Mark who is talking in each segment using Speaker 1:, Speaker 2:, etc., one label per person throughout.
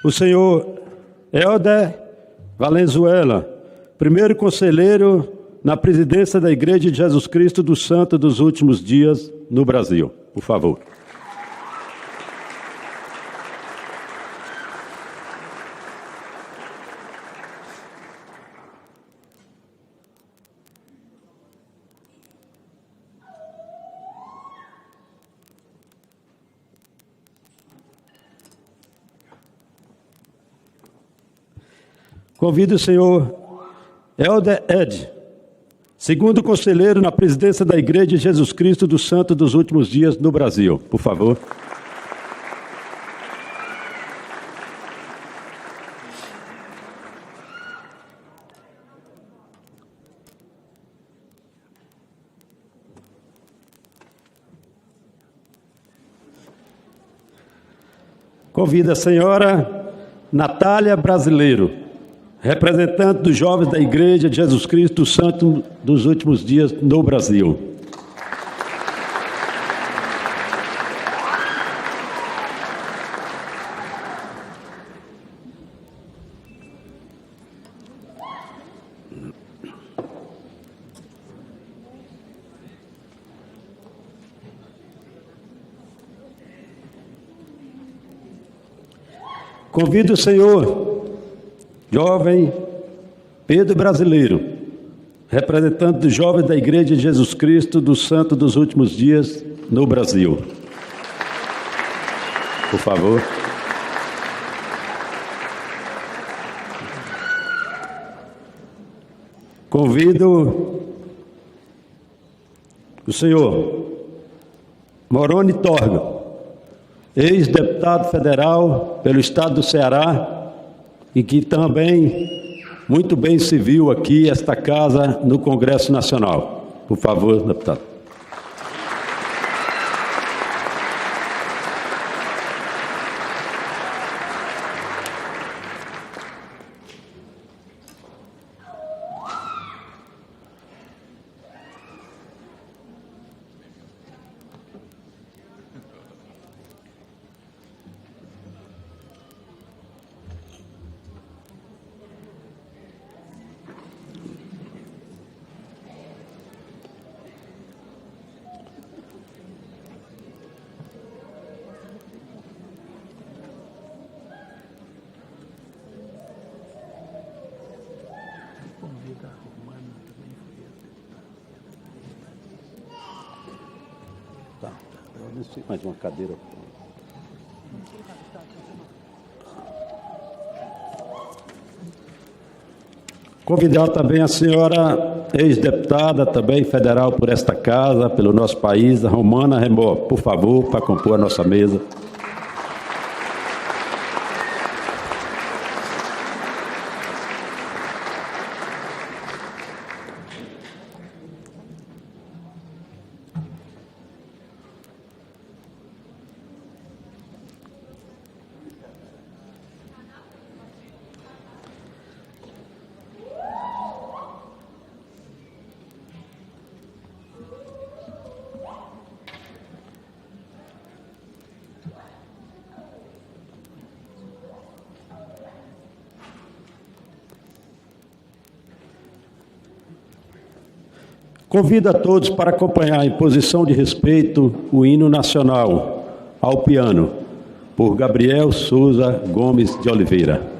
Speaker 1: O senhor Helder Valenzuela, primeiro conselheiro na presidência da Igreja de Jesus Cristo dos Santos dos Últimos Dias no Brasil. Por favor. Convido o senhor Helder Ed, segundo conselheiro na presidência da Igreja de Jesus Cristo dos Santos dos Últimos Dias no Brasil. Por favor. Convido a senhora Natália Brasileiro, representante dos jovens da Igreja de Jesus Cristo dos Santos dos Últimos Dias no Brasil. Convido o senhor jovem Pedro Brasileiro, representante dos jovens da Igreja de Jesus Cristo dos Santos dos Últimos Dias no Brasil. Por favor. Convido o senhor Moroni Torga, ex-deputado federal pelo estado do Ceará, e que também muito bem se viu aqui esta casa no Congresso Nacional. Por favor, deputado. Tá, eu deixo mais uma cadeira. Convidar também a senhora ex-deputada, também federal por esta casa, pelo nosso país, a Romana Remó, por favor, para compor a nossa mesa. Convido a todos para acompanhar em posição de respeito o hino nacional ao piano, por Gabriel Souza Gomes de Oliveira.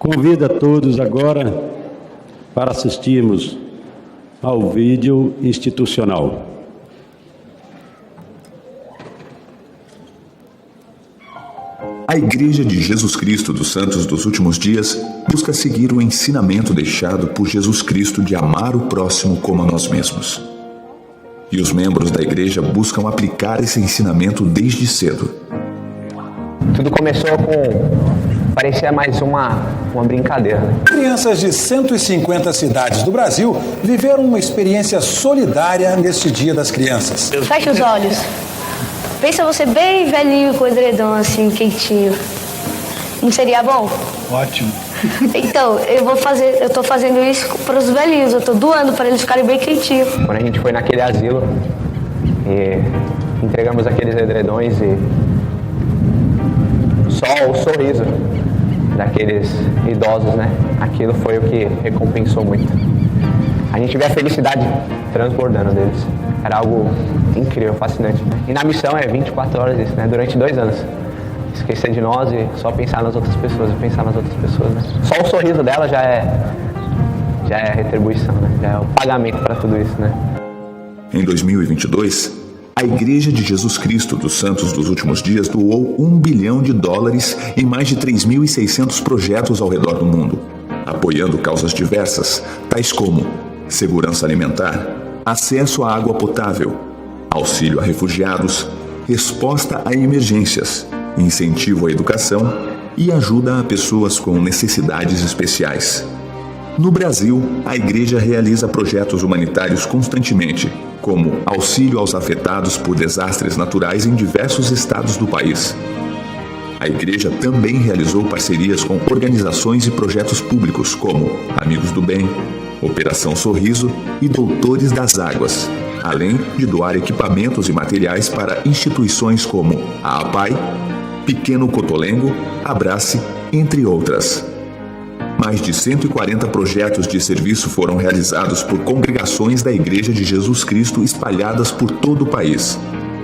Speaker 1: Convido a todos agora para assistirmos ao vídeo institucional.
Speaker 2: A Igreja de Jesus Cristo dos Santos dos Últimos Dias busca seguir o ensinamento deixado por Jesus Cristo de amar o próximo como a nós mesmos. E os membros da Igreja buscam aplicar esse ensinamento desde cedo.
Speaker 3: Tudo começou com... parecia mais uma brincadeira.
Speaker 4: Crianças de 150 cidades do Brasil viveram uma experiência solidária neste Dia das Crianças.
Speaker 5: Feche os olhos. Pensa você bem velhinho com o edredom assim, quentinho. Não seria bom?
Speaker 4: Ótimo.
Speaker 5: Então, eu tô fazendo isso para os velhinhos, eu tô doando para eles ficarem bem quentinhos.
Speaker 3: Quando a gente foi naquele asilo e entregamos aqueles edredões e só o sorriso daqueles idosos, né? Aquilo foi o que recompensou muito. A gente vê a felicidade transbordando deles. Era algo incrível, fascinante. E na missão é 24 horas isso, né? Durante 2 anos. Esquecer de nós e só pensar nas outras pessoas, pensar nas outras pessoas, né? Só o sorriso dela já é retribuição, né? Já é o pagamento para tudo isso, né?
Speaker 2: Em 2022, a Igreja de Jesus Cristo dos Santos dos Últimos Dias doou $1 bilhão em mais de 3.600 projetos ao redor do mundo, apoiando causas diversas, tais como segurança alimentar, acesso à água potável, auxílio a refugiados, resposta a emergências, incentivo à educação e ajuda a pessoas com necessidades especiais. No Brasil, a Igreja realiza projetos humanitários constantemente, como auxílio aos afetados por desastres naturais em diversos estados do país. A Igreja também realizou parcerias com organizações e projetos públicos como Amigos do Bem, Operação Sorriso e Doutores das Águas, além de doar equipamentos e materiais para instituições como a APAI, Pequeno Cotolengo, Abrace, entre outras. Mais de 140 projetos de serviço foram realizados por congregações da Igreja de Jesus Cristo espalhadas por todo o país,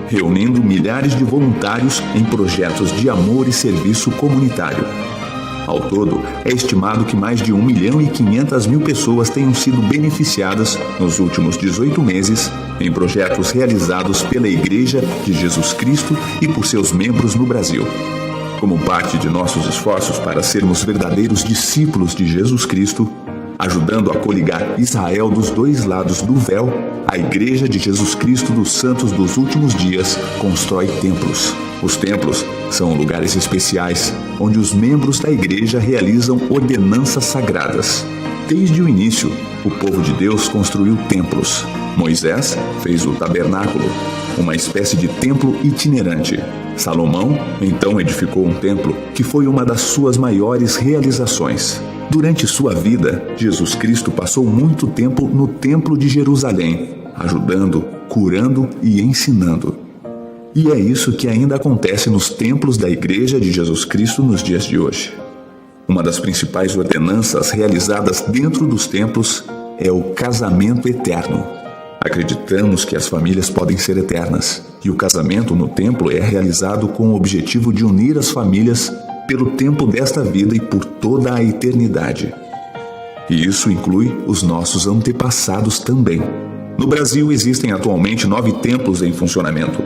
Speaker 2: reunindo milhares de voluntários em projetos de amor e serviço comunitário. Ao todo, é estimado que mais de 1.500.000 pessoas tenham sido beneficiadas nos últimos 18 meses em projetos realizados pela Igreja de Jesus Cristo e por seus membros no Brasil. Como parte de nossos esforços para sermos verdadeiros discípulos de Jesus Cristo, ajudando a coligar Israel dos dois lados do véu, a Igreja de Jesus Cristo dos Santos dos Últimos Dias constrói templos. Os templos são lugares especiais onde os membros da Igreja realizam ordenanças sagradas. Desde o início, o povo de Deus construiu templos. Moisés fez o tabernáculo, uma espécie de templo itinerante. Salomão, então, edificou um templo que foi uma das suas maiores realizações. Durante sua vida, Jesus Cristo passou muito tempo no Templo de Jerusalém, ajudando, curando e ensinando. E é isso que ainda acontece nos templos da Igreja de Jesus Cristo nos dias de hoje. Uma das principais ordenanças realizadas dentro dos templos é o casamento eterno. Acreditamos que as famílias podem ser eternas, e o casamento no templo é realizado com o objetivo de unir as famílias pelo tempo desta vida e por toda a eternidade. E isso inclui os nossos antepassados também. No Brasil existem atualmente 9 templos em funcionamento.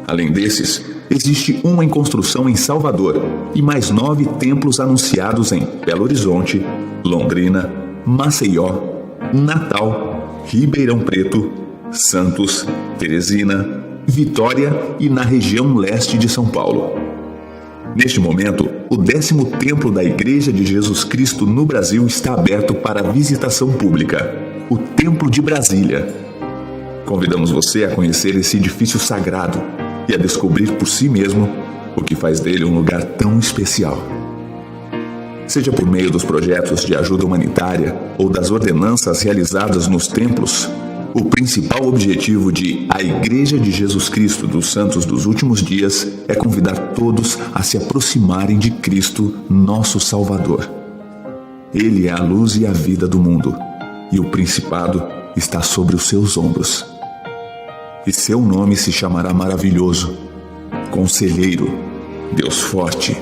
Speaker 2: Além desses, existe um em construção em Salvador e mais 9 templos anunciados em Belo Horizonte, Londrina, Maceió, Natal, Ribeirão Preto, Santos, Teresina, Vitória e na região leste de São Paulo. Neste momento, o 10º templo da Igreja de Jesus Cristo no Brasil está aberto para visitação pública, o Templo de Brasília. Convidamos você a conhecer esse edifício sagrado e a descobrir por si mesmo o que faz dele um lugar tão especial. Seja por meio dos projetos de ajuda humanitária ou das ordenanças realizadas nos templos, o principal objetivo de A Igreja de Jesus Cristo dos Santos dos Últimos Dias é convidar todos a se aproximarem de Cristo, nosso Salvador. Ele é a luz e a vida do mundo, e o principado está sobre os seus ombros. E seu nome se chamará Maravilhoso, Conselheiro, Deus Forte,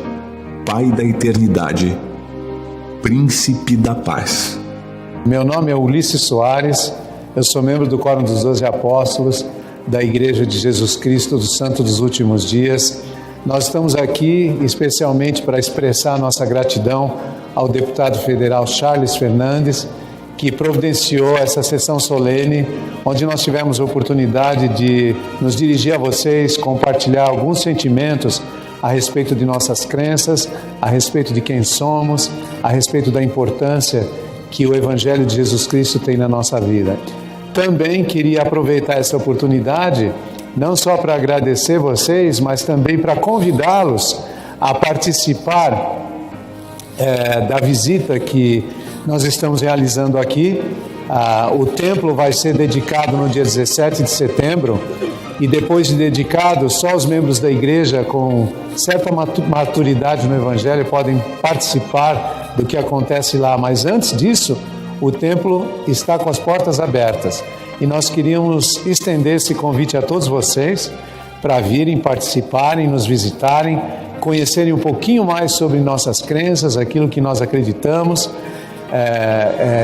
Speaker 2: Pai da Eternidade, Príncipe da Paz.
Speaker 4: Meu nome é Ulisses Soares, eu sou membro do Quórum dos 12 Apóstolos da Igreja de Jesus Cristo do Santo dos Últimos Dias. Nós estamos aqui especialmente para expressar nossa gratidão ao deputado federal Charles Fernandes, que providenciou essa sessão solene, onde nós tivemos a oportunidade de nos dirigir a vocês, compartilhar alguns sentimentos a respeito de nossas crenças, a respeito de quem somos, a respeito da importância que o Evangelho de Jesus Cristo tem na nossa vida. Também queria aproveitar essa oportunidade, não só para agradecer vocês, mas também para convidá-los a participar da visita que nós estamos realizando aqui. O templo vai ser dedicado no dia 17 de setembro e depois de dedicado, só os membros da igreja com certa maturidade no Evangelho podem participar do que acontece lá. Mas antes disso, o templo está com as portas abertas e nós queríamos estender esse convite a todos vocês para virem, participarem, nos visitarem, conhecerem um pouquinho mais sobre nossas crenças, aquilo que nós acreditamos,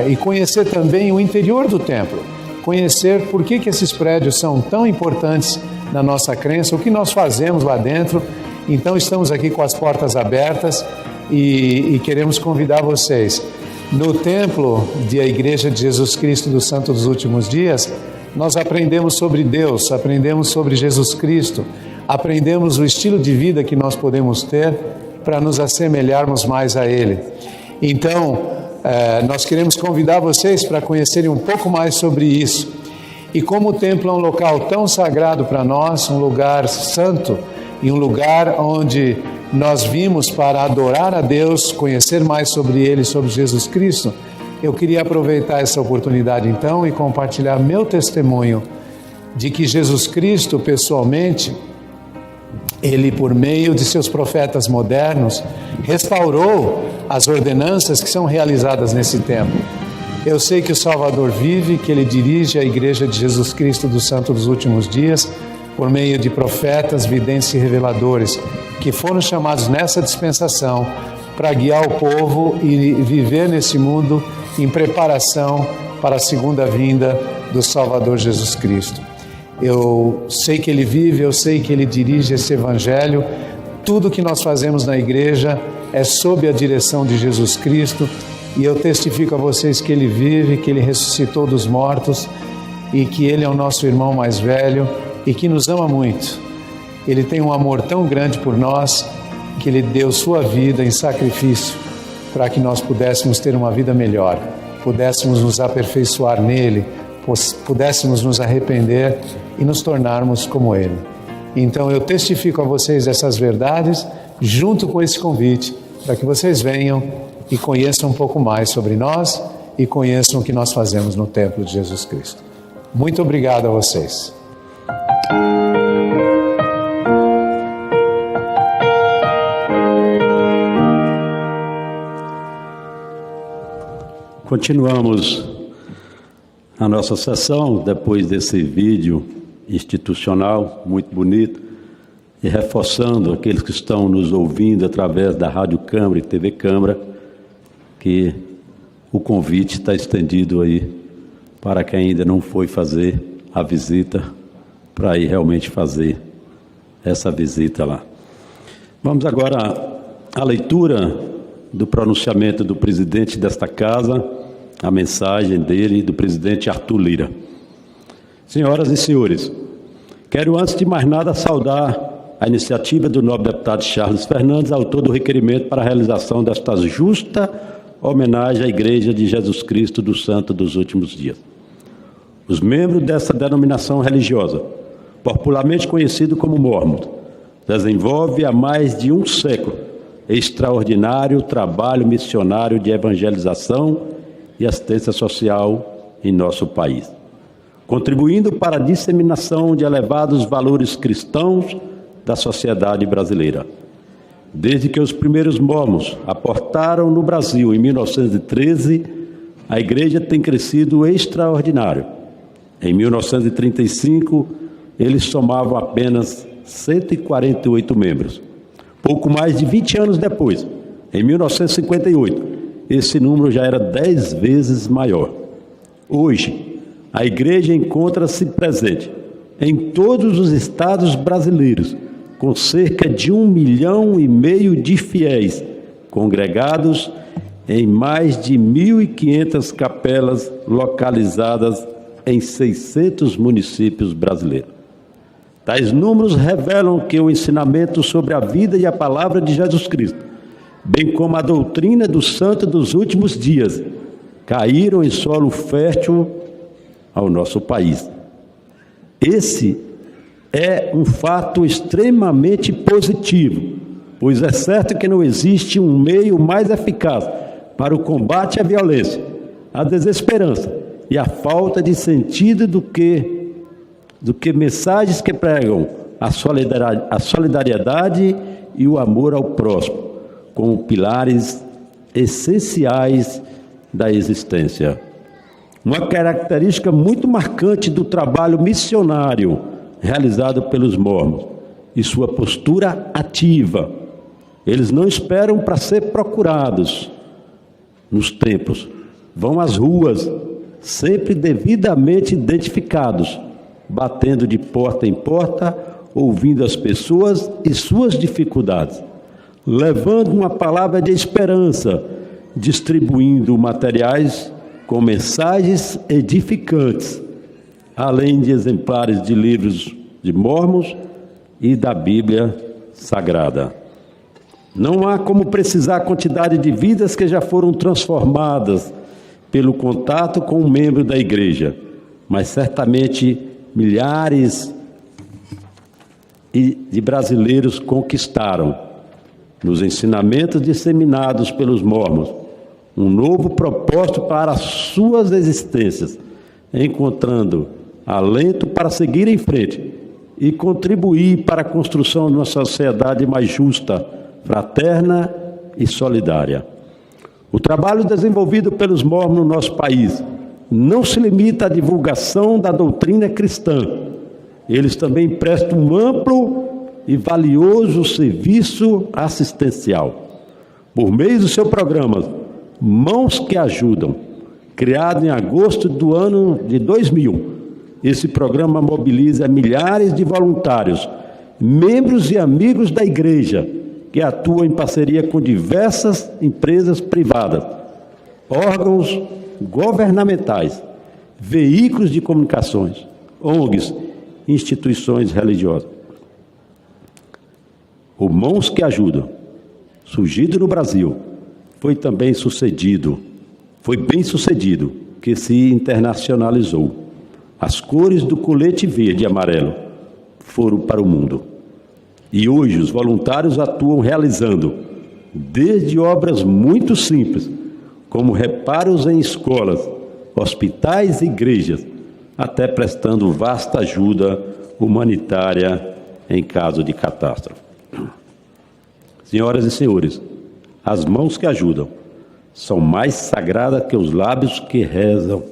Speaker 4: e conhecer também o interior do templo, conhecer por que esses prédios são tão importantes na nossa crença, o que nós fazemos lá dentro. Então estamos aqui com as portas abertas e queremos convidar vocês. No templo da Igreja de Jesus Cristo do Santo dos Últimos Dias, nós aprendemos sobre Deus, aprendemos sobre Jesus Cristo, aprendemos o estilo de vida que nós podemos ter para nos assemelharmos mais a Ele. Então, nós queremos convidar vocês para conhecerem um pouco mais sobre isso. E como o templo é um local tão sagrado para nós, um lugar santo e um lugar onde nós vimos para adorar a Deus, conhecer mais sobre Ele, sobre Jesus Cristo, eu queria aproveitar essa oportunidade então e compartilhar meu testemunho de que Jesus Cristo, pessoalmente, Ele, por meio de seus profetas modernos, restaurou as ordenanças que são realizadas nesse templo. Eu sei que o Salvador vive, que Ele dirige a Igreja de Jesus Cristo do Santo dos Últimos Dias, por meio de profetas, videntes e reveladores, que foram chamados nessa dispensação para guiar o povo e viver nesse mundo em preparação para a segunda vinda do Salvador Jesus Cristo. Eu sei que Ele vive, eu sei que Ele dirige esse Evangelho. Tudo que nós fazemos na igreja é sob a direção de Jesus Cristo, e eu testifico a vocês que Ele vive, que Ele ressuscitou dos mortos e que Ele é o nosso irmão mais velho e que nos ama muito. Ele tem um amor tão grande por nós que Ele deu sua vida em sacrifício para que nós pudéssemos ter uma vida melhor, pudéssemos nos aperfeiçoar nele, pudéssemos nos arrepender e nos tornarmos como Ele. Então eu testifico a vocês essas verdades junto com esse convite para que vocês venham e conheçam um pouco mais sobre nós e conheçam o que nós fazemos no templo de Jesus Cristo. Muito obrigado a vocês.
Speaker 1: Continuamos a nossa sessão depois desse vídeo institucional muito bonito e reforçando aqueles que estão nos ouvindo através da Rádio Câmara e TV Câmara que o convite está estendido aí para quem ainda não foi fazer a visita, para ir realmente fazer essa visita lá. Vamos agora à leitura do pronunciamento do presidente desta casa, a mensagem dele e do presidente Arthur Lira. Senhoras e senhores, quero antes de mais nada saudar a iniciativa do nobre deputado Charles Fernandes, autor do requerimento para a realização desta justa homenagem à Igreja de Jesus Cristo do Santo dos Últimos Dias. Os membros dessa denominação religiosa, popularmente conhecido como Mormons, desenvolvem há mais de um século extraordinário trabalho missionário de evangelização e assistência social em nosso país, contribuindo para a disseminação de elevados valores cristãos da sociedade brasileira. Desde que os primeiros mormons aportaram no Brasil em 1913, a igreja tem crescido extraordinário. Em 1935, eles somavam apenas 148 membros. Pouco mais de 20 anos depois, em 1958, esse número já era 10 vezes maior. Hoje, a igreja encontra-se presente em todos os estados brasileiros, com cerca de 1,5 milhão de fiéis congregados em mais de 1.500 capelas localizadas em 600 municípios brasileiros. Tais números revelam que o ensinamento sobre a vida e a palavra de Jesus Cristo, bem como a doutrina dos santos dos últimos dias, caíram em solo fértil ao nosso país. Esse é um fato extremamente positivo, pois é certo que não existe um meio mais eficaz para o combate à violência, à desesperança e à falta de sentido do que mensagens que pregam a solidariedade e o amor ao próximo, como pilares essenciais da existência. Uma característica muito marcante do trabalho missionário realizado pelos mormons e sua postura ativa. Eles não esperam para ser procurados nos templos, vão às ruas, sempre devidamente identificados, batendo de porta em porta, ouvindo as pessoas e suas dificuldades, levando uma palavra de esperança, distribuindo materiais com mensagens edificantes, além de exemplares de livros de mormons e da Bíblia Sagrada. Não há como precisar a quantidade de vidas que já foram transformadas pelo contato com um membro da igreja, mas certamente milhares de brasileiros conquistaram, nos ensinamentos disseminados pelos mormons, um novo propósito para as suas existências, encontrando alento para seguir em frente e contribuir para a construção de uma sociedade mais justa, fraterna e solidária. O trabalho desenvolvido pelos mormons no nosso país não se limita à divulgação da doutrina cristã. Eles também prestam um amplo e valioso serviço assistencial. Por meio do seu programa Mãos que Ajudam, criado em agosto do ano de 2000, esse programa mobiliza milhares de voluntários, membros e amigos da igreja, que atuam em parceria com diversas empresas privadas, órgãos governamentais, veículos de comunicações, ONGs, instituições religiosas. O Mãos que Ajudam, surgido no Brasil, foi bem sucedido, que se internacionalizou. As cores do colete verde e amarelo foram para o mundo. E hoje os voluntários atuam realizando desde obras muito simples, como reparos em escolas, hospitais e igrejas, até prestando vasta ajuda humanitária em caso de catástrofe. Senhoras e senhores, as mãos que ajudam são mais sagradas que os lábios que rezam,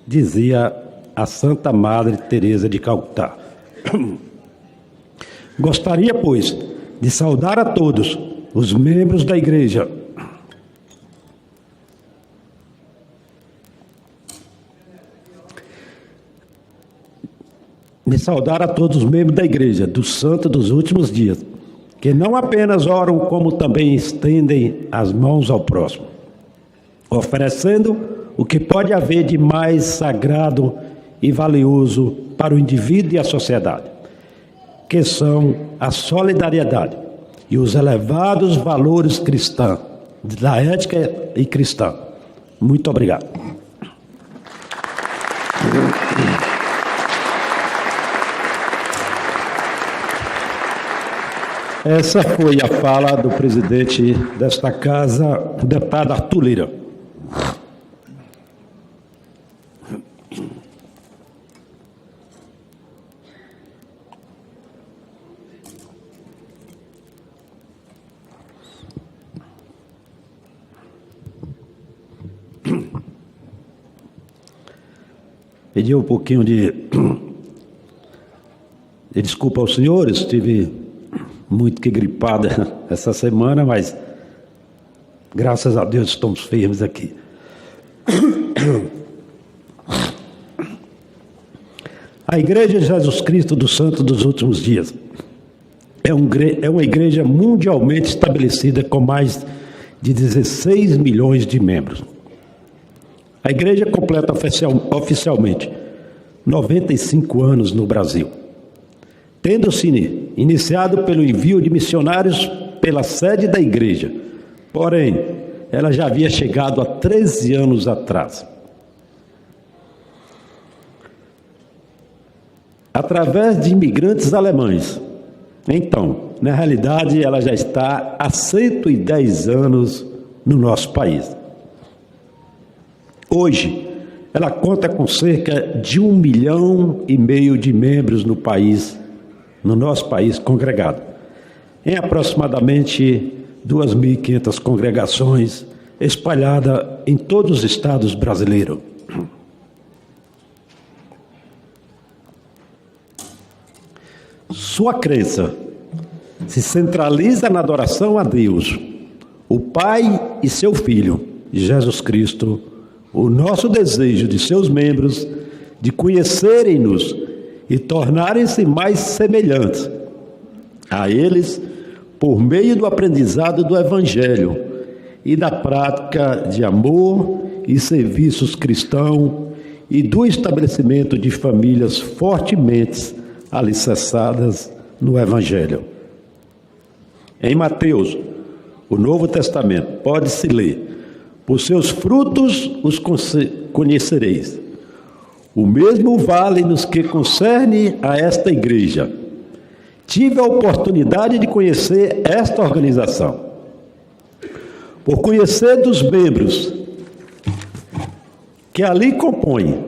Speaker 1: dizia a Santa Madre Teresa de Calcutá. Gostaria, pois, de saudar a todos os membros da igreja dos santos dos últimos dias, que não apenas oram, como também estendem as mãos ao próximo, oferecendo o que pode haver de mais sagrado e valioso para o indivíduo e a sociedade, que são a solidariedade e os elevados valores cristãos, da ética e cristã. Muito obrigado. Essa foi a fala do presidente desta casa, o deputado Arthur Lira. Pedi um pouquinho de desculpa aos senhores, estive muito que gripada essa semana, mas Graças a Deus estamos firmes aqui. A Igreja de Jesus Cristo dos Santos dos Últimos Dias é uma igreja mundialmente estabelecida com mais de 16 milhões de membros. A igreja completa oficialmente 95 anos no Brasil, tendo-se iniciado pelo envio de missionários pela sede da igreja. Porém, ela já havia chegado há 13 anos atrás. Através de imigrantes alemães. Então, na realidade, ela já está há 110 anos no nosso país. Hoje, ela conta com cerca de 1,5 milhão de membros no país, no nosso país congregado, em aproximadamente 2.500 congregações espalhadas em todos os estados brasileiros. Sua crença se centraliza na adoração a Deus, o Pai e seu Filho, Jesus Cristo. O nosso desejo de seus membros de conhecerem-nos e tornarem-se mais semelhantes a eles por meio do aprendizado do Evangelho e da prática de amor e serviços cristãos e do estabelecimento de famílias fortemente alicerçadas no Evangelho. Em Mateus, o Novo Testamento, pode-se ler: por seus frutos os conhecereis. O mesmo vale nos que concerne a esta igreja. Tive a oportunidade de conhecer esta organização. Por conhecer dos membros que ali compõem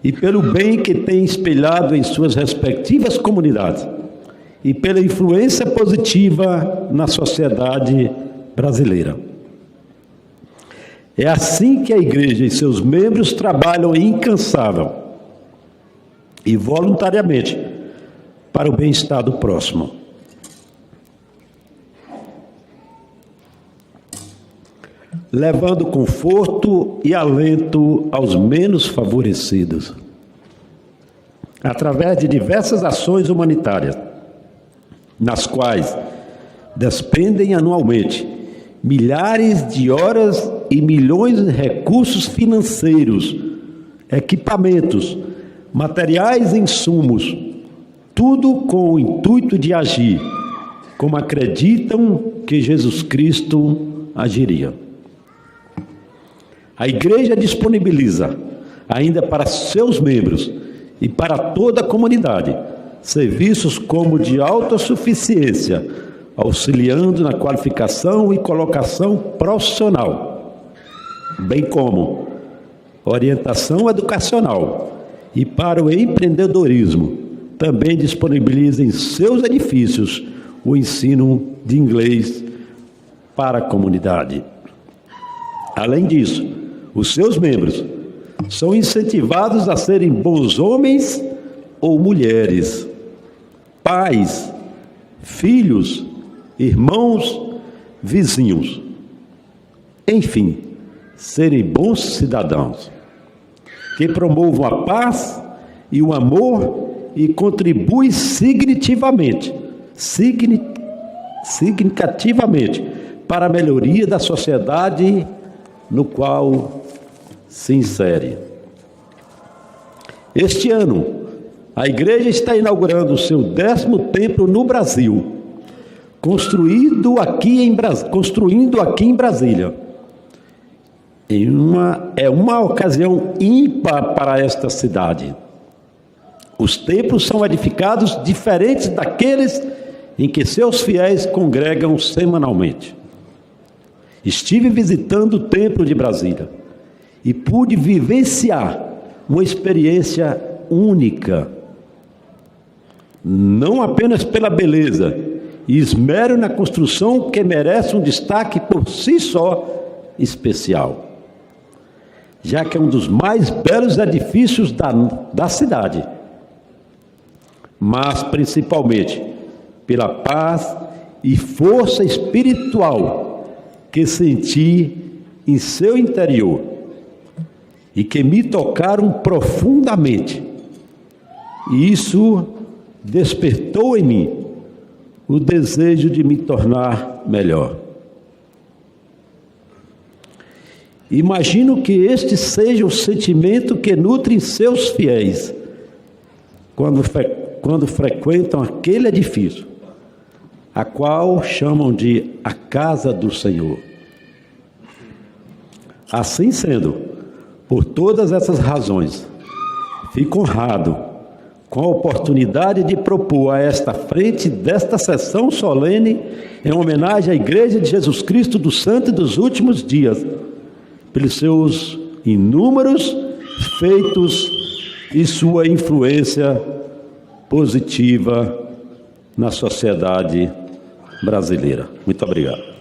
Speaker 1: e pelo bem que tem espelhado em suas respectivas comunidades e pela influência positiva na sociedade brasileira. É assim que a igreja e seus membros trabalham incansável e voluntariamente para o bem-estar do próximo. Levando conforto e alento aos menos favorecidos, através de diversas ações humanitárias, nas quais despendem anualmente milhares de horas e milhões de recursos financeiros, equipamentos, materiais e insumos, tudo com o intuito de agir como acreditam que Jesus Cristo agiria. A igreja disponibiliza ainda para seus membros e para toda a comunidade serviços como de autossuficiência, auxiliando na qualificação e colocação profissional, bem como orientação educacional e para o empreendedorismo. Também disponibiliza em seus edifícios o ensino de inglês para a comunidade. Além disso, os seus membros são incentivados a serem bons homens ou mulheres, pais, filhos, irmãos, vizinhos, enfim, serem bons cidadãos, que promovam a paz e o amor e contribuem significativamente para a melhoria da sociedade no qual se insere. Este ano, a igreja está inaugurando o seu 10º templo no Brasil, construindo aqui em Brasília. É uma ocasião ímpar para esta cidade. Os templos são edificados diferentes daqueles em que seus fiéis congregam semanalmente. Estive visitando o templo de Brasília e pude vivenciar uma experiência única, não apenas pela beleza e esmero na construção, que merece um destaque por si só especial, já que é um dos mais belos edifícios da cidade, mas principalmente pela paz e força espiritual que senti em seu interior e que me tocaram profundamente. E isso despertou em mim o desejo de me tornar melhor. Imagino que este seja o sentimento que nutre seus fiéis quando frequentam aquele edifício, a qual chamam de a casa do Senhor. Assim sendo, por todas essas razões, fico honrado com a oportunidade de propor a esta frente desta sessão solene em homenagem à Igreja de Jesus Cristo dos Santos dos Últimos Dias, pelos seus inúmeros feitos e sua influência positiva na sociedade brasileira. Muito obrigado.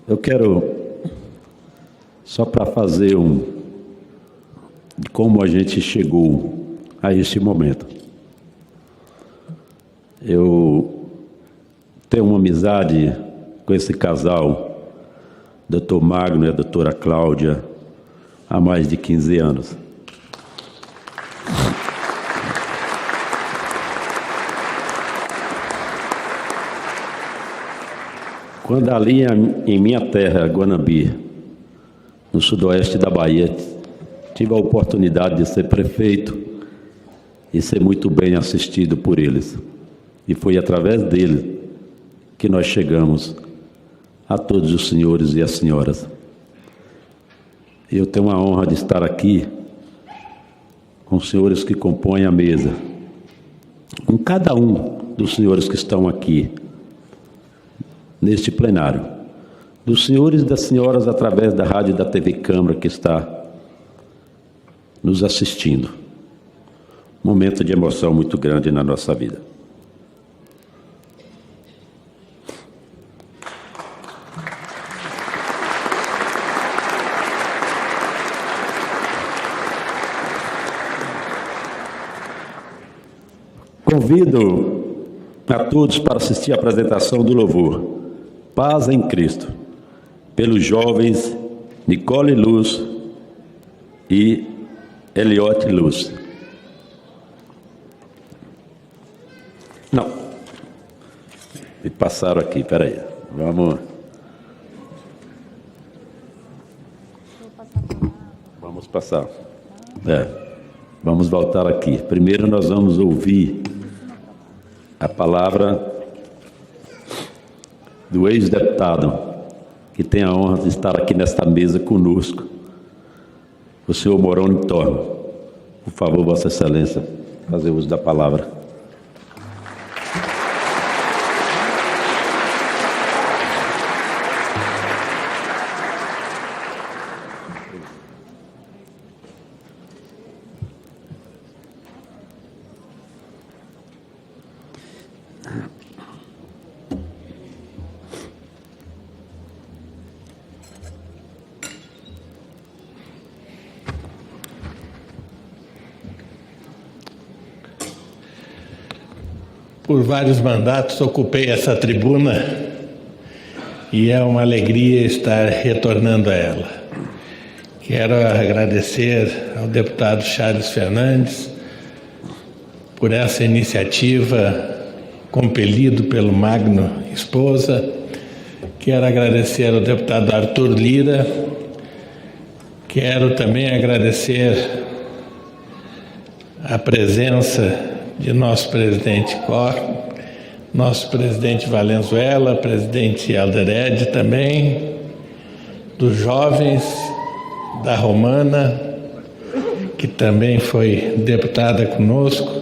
Speaker 1: Eu quero, só para fazer de como a gente chegou a este momento. Eu tenho uma amizade com esse casal, Dr. Magno e a doutora Cláudia, há mais de 15 anos. Quando ali em minha terra, Guanambi, no sudoeste da Bahia, tive a oportunidade de ser prefeito e ser muito bem assistido por eles. E foi através dele que nós chegamos a todos os senhores e as senhoras. Eu tenho a honra de estar aqui com os senhores que compõem a mesa, com cada um dos senhores que estão aqui neste plenário, dos senhores e das senhoras através da rádio e da TV Câmara que está nos assistindo. Momento de emoção muito grande na nossa vida. Convido a todos para assistir à apresentação do louvor Paz em Cristo, pelos jovens Nicole Luz e Eliote Luz. Não. Me passaram aqui, peraí. Vamos passar. Vamos voltar aqui. Primeiro nós vamos ouvir a palavra do ex-deputado, que tem a honra de estar aqui nesta mesa conosco, o senhor Moroni Torno. Por favor, Vossa Excelência, fazer uso da palavra.
Speaker 6: Por vários mandatos ocupei essa tribuna e é uma alegria estar retornando a ela. Quero agradecer ao deputado Charles Fernandes por essa iniciativa, compelido pelo Magno Esposa. Quero agradecer ao deputado Arthur Lira. Quero também agradecer a presença de nosso presidente Cor, nosso presidente Valenzuela, presidente Aldered também, dos jovens, da Romana, que também foi deputada conosco.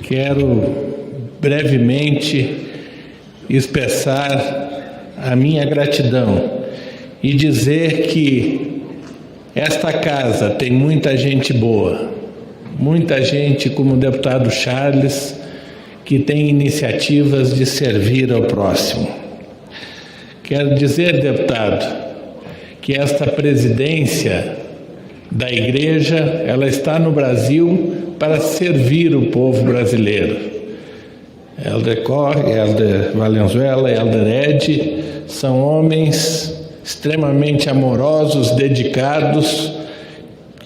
Speaker 6: Quero brevemente expressar a minha gratidão e dizer que esta casa tem muita gente boa, muita gente como o deputado Charles, que tem iniciativas de servir ao próximo. Quero dizer, deputado, que esta presidência da igreja, ela está no Brasil para servir o povo brasileiro. Elder Corre, Elder Valenzuela, Elder Ed são homens extremamente amorosos, dedicados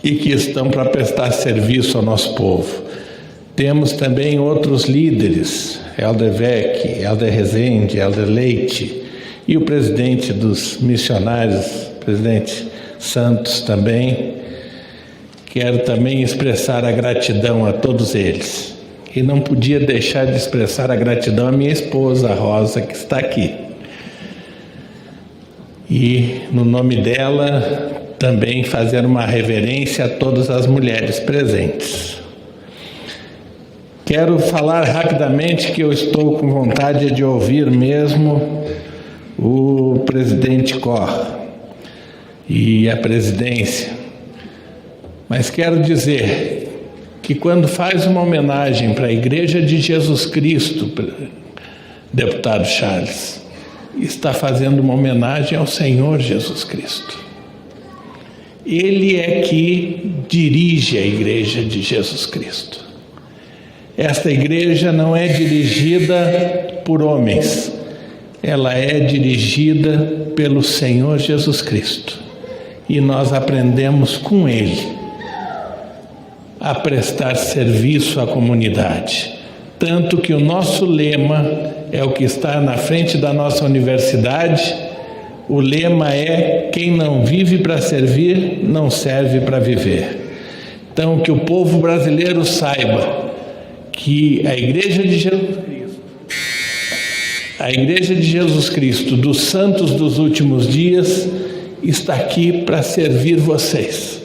Speaker 6: e que estão para prestar serviço ao nosso povo. Temos também outros líderes, Elder Vec, Elder Rezende, Elder Leite e o presidente dos missionários, presidente Santos também. Quero também expressar a gratidão a todos eles. E não podia deixar de expressar a gratidão à minha esposa, a Rosa, que está aqui. E, no nome dela, também fazer uma reverência a todas as mulheres presentes. Quero falar rapidamente que eu estou com vontade de ouvir mesmo o presidente Cor e a presidência. Mas quero dizer que quando faz uma homenagem para a Igreja de Jesus Cristo, deputado Charles, está fazendo uma homenagem ao Senhor Jesus Cristo. Ele é que dirige a Igreja de Jesus Cristo. Esta igreja não é dirigida por homens, ela é dirigida pelo Senhor Jesus Cristo. E nós aprendemos com Ele a prestar serviço à comunidade. Tanto que o nosso lema é o que está na frente da nossa universidade. O lema é: quem não vive para servir, não serve para viver. Então, que o povo brasileiro saiba que a Igreja de Jesus Cristo, dos santos dos últimos dias, está aqui para servir vocês.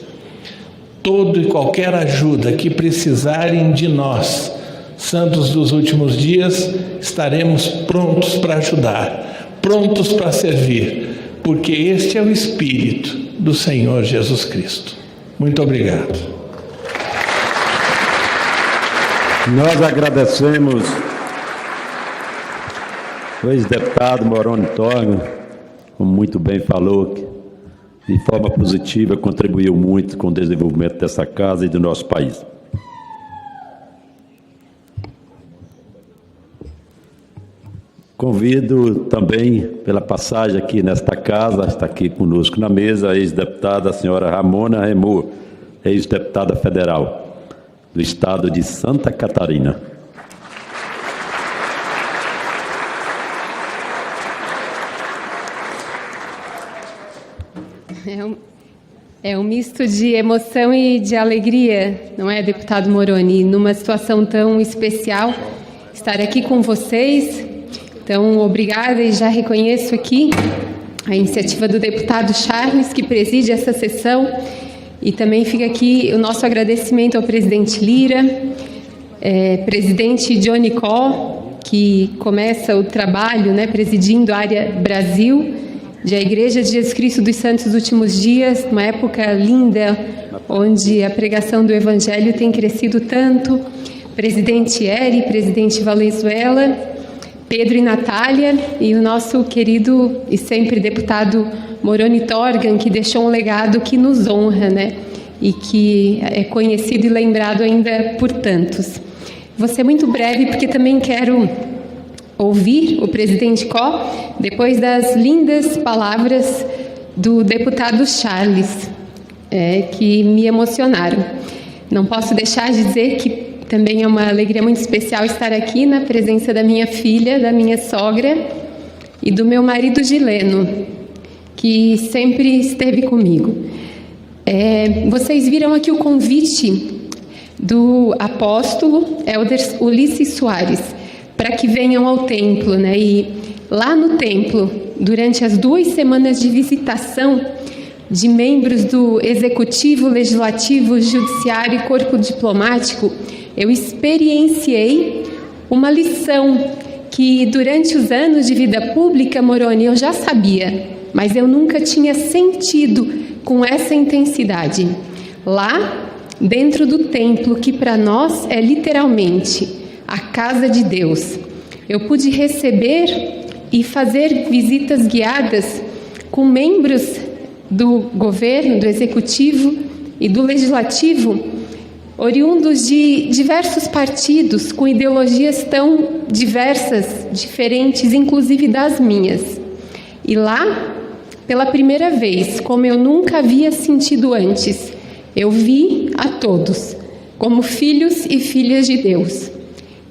Speaker 6: Toda e qualquer ajuda que precisarem de nós, santos dos últimos dias, estaremos prontos para ajudar, prontos para servir, porque este é o Espírito do Senhor Jesus Cristo. Muito obrigado.
Speaker 1: Nós agradecemos o ex-deputado Moroni Torga, como muito bem falou, de forma positiva, contribuiu muito com o desenvolvimento dessa casa e do nosso país. Convido também, pela passagem aqui nesta casa, está aqui conosco na mesa, a ex-deputada, a senhora Ramona Remor, ex-deputada federal do estado de Santa Catarina.
Speaker 7: É um misto de emoção e de alegria, não é, deputado Moroni? Numa situação tão especial, estar aqui com vocês. Então, obrigada, e já reconheço aqui a iniciativa do deputado Charles, que preside essa sessão, e também fica aqui o nosso agradecimento ao presidente Lira, presidente Johnny Call, que começa o trabalho, né, presidindo a área Brasil, da Igreja de Jesus Cristo dos Santos dos Últimos Dias, uma época linda, onde a pregação do Evangelho tem crescido tanto. Presidente Eri, presidente Valenzuela, Pedro e Natália, e o nosso querido e sempre deputado Moroni Torgan, que deixou um legado que nos honra, né? E que é conhecido e lembrado ainda por tantos. Vou ser muito breve, porque também quero ouvir o presidente Có, depois das lindas palavras do deputado Charles, que me emocionaram. Não posso deixar de dizer que também é uma alegria muito especial estar aqui na presença da minha filha, da minha sogra e do meu marido Gileno, que sempre esteve comigo. Vocês viram aqui o convite do apóstolo Elder Ulisses Soares, para que venham ao templo, né? E lá no templo, durante as 2 semanas de visitação de membros do Executivo, Legislativo, Judiciário e Corpo Diplomático, eu experienciei uma lição que durante os anos de vida pública, Moroni, eu já sabia, mas eu nunca tinha sentido com essa intensidade. Lá, dentro do templo, que para nós é literalmente a casa de Deus, eu pude receber e fazer visitas guiadas com membros do governo, do executivo e do legislativo, oriundos de diversos partidos, com ideologias tão diversas, diferentes, inclusive das minhas. E lá, pela primeira vez, como eu nunca havia sentido antes, eu vi a todos como filhos e filhas de Deus.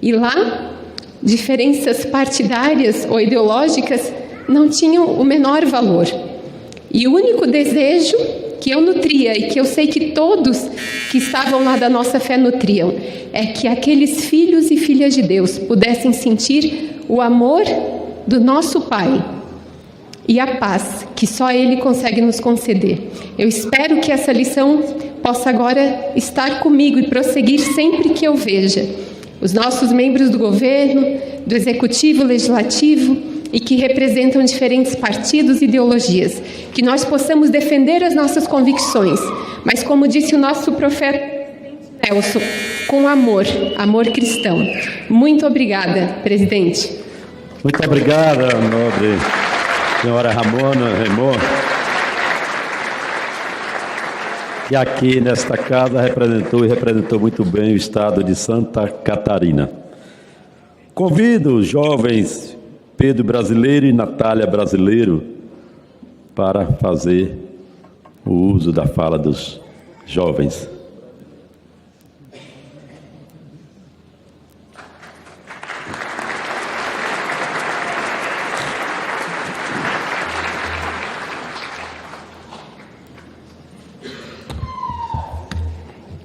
Speaker 7: E lá, diferenças partidárias ou ideológicas não tinham o menor valor. E o único desejo que eu nutria, e que eu sei que todos que estavam lá da nossa fé nutriam, é que aqueles filhos e filhas de Deus pudessem sentir o amor do nosso Pai e a paz que só Ele consegue nos conceder. Eu espero que essa lição possa agora estar comigo e prosseguir sempre que eu veja os nossos membros do governo, do executivo, legislativo, e que representam diferentes partidos e ideologias, que nós possamos defender as nossas convicções, mas como disse o nosso profeta Nelson, com amor cristão. Muito obrigada, presidente.
Speaker 1: Muito obrigada, nobre senhora Ramona Remor. E aqui nesta casa representou muito bem o estado de Santa Catarina. Convido os jovens Pedro Brasileiro e Natália Brasileiro para fazer o uso da fala dos jovens.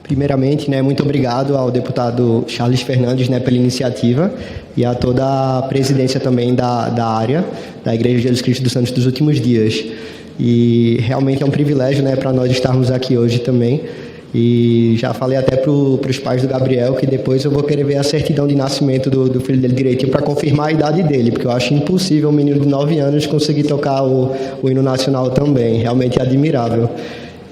Speaker 8: Primeiramente, muito obrigado ao deputado Charles Fernandes, pela iniciativa e a toda a presidência também da área da Igreja de Jesus Cristo dos Santos dos Últimos Dias. E realmente é um privilégio, para nós estarmos aqui hoje também. E já falei até para os pais do Gabriel que depois eu vou querer ver a certidão de nascimento do filho dele direitinho para confirmar a idade dele, porque eu acho impossível um menino de 9 anos conseguir tocar o hino nacional também. Realmente é admirável.